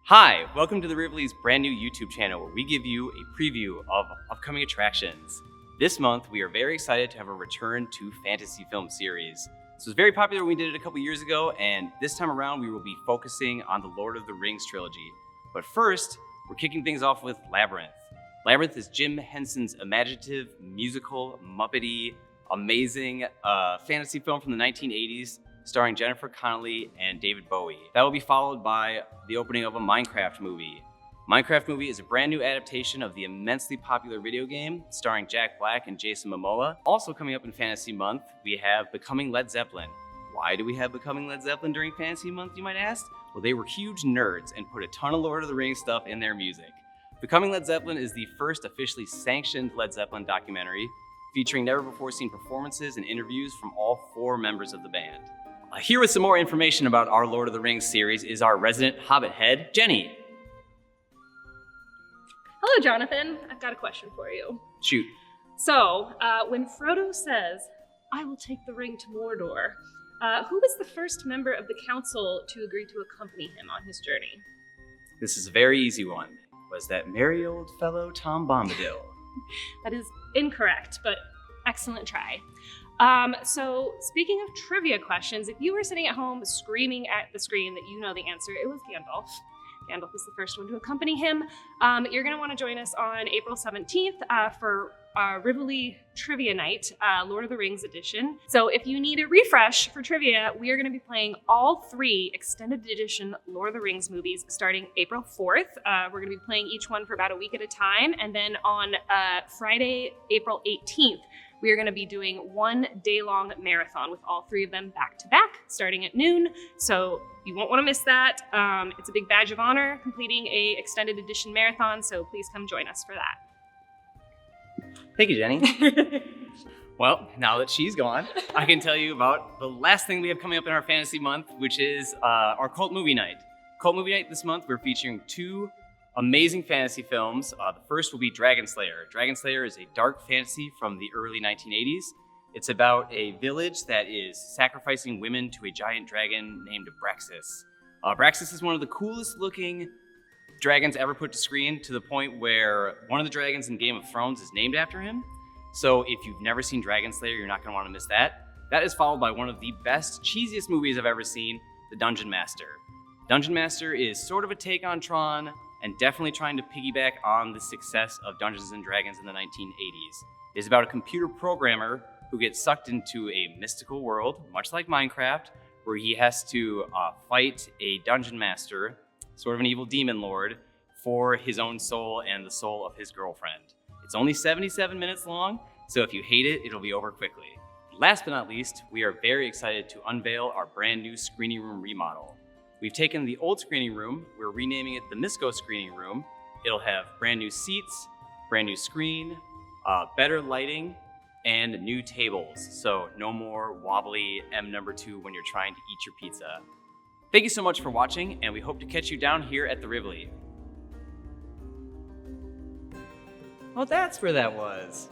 Hi, welcome to the Rivoli's brand new YouTube channel where we give you a preview of upcoming attractions. This month, we are very excited to have a return to fantasy film series. This was very popular when we did it a couple years ago, and this time around we will be focusing on the Lord of the Rings trilogy. But first, we're kicking things off with Labyrinth. Labyrinth is Jim Henson's imaginative, musical, Muppety, amazing fantasy film from the 1980s, starring Jennifer Connelly and David Bowie. That will be followed by the opening of a Minecraft movie. Minecraft movie is a brand new adaptation of the immensely popular video game, starring Jack Black and Jason Momoa. Also coming up in Fantasy Month, we have Becoming Led Zeppelin. Why do we have Becoming Led Zeppelin during Fantasy Month, you might ask? Well, they were huge nerds and put a ton of Lord of the Rings stuff in their music. Becoming Led Zeppelin is the first officially sanctioned Led Zeppelin documentary, featuring never-before-seen performances and interviews from all 4 members of the band. Here with some more information about our Lord of the Rings series is our resident Hobbit head, Jenny. Hello, Jonathan. I've got a question for you. Shoot. So, when Frodo says, "I will take the ring to Mordor," who was the first member of the council to agree to accompany him on his journey? This is a very easy one. Was that merry old fellow Tom Bombadil? That is incorrect, but excellent try. So speaking of trivia questions, if you were sitting at home screaming at the screen that you know the answer, it was Gandalf. Gandalf was the first one to accompany him. You're going to want to join us on April 17th for Rivoli Trivia Night, Lord of the Rings edition. So if you need a refresh for trivia, we are going to be playing all 3 extended edition Lord of the Rings movies starting April 4th. We're going to be playing each one for about a week at a time. And then on Friday, April 18th, we are going to be doing 1 day-long marathon with all 3 of them back-to-back, starting at noon. So you won't want to miss that. It's a big badge of honor completing a extended edition marathon, so please come join us for that. Thank you, Jenny. Well, now that she's gone, I can tell you about the last thing we have coming up in our fantasy month, which is our Cult Movie Night. Cult Movie Night this month, we're featuring 2 amazing fantasy films. The first will be Dragon Slayer. Dragon Slayer is a dark fantasy from the early 1980s. It's about a village that is sacrificing women to a giant dragon named Abraxas. Abraxas is one of the coolest looking dragons ever put to screen, to the point where one of the dragons in Game of Thrones is named after him. So if you've never seen Dragon Slayer, you're not going to want to miss that. That is followed by one of the best, cheesiest movies I've ever seen, The Dungeon Master. Dungeon Master is sort of a take on Tron, and definitely trying to piggyback on the success of Dungeons & Dragons in the 1980s. It is about a computer programmer who gets sucked into a mystical world, much like Minecraft, where he has to fight a dungeon master, sort of an evil demon lord, for his own soul and the soul of his girlfriend. It's only 77 minutes long, so if you hate it, it'll be over quickly. Last but not least, we are very excited to unveil our brand new screening room remodel. We've taken the old screening room, we're renaming it the Misco Screening Room. It'll have brand new seats, brand new screen, better lighting, and new tables. So no more wobbly M2 when you're trying to eat your pizza. Thank you so much for watching, and we hope to catch you down here at the Rivoli. Oh, that's where that was.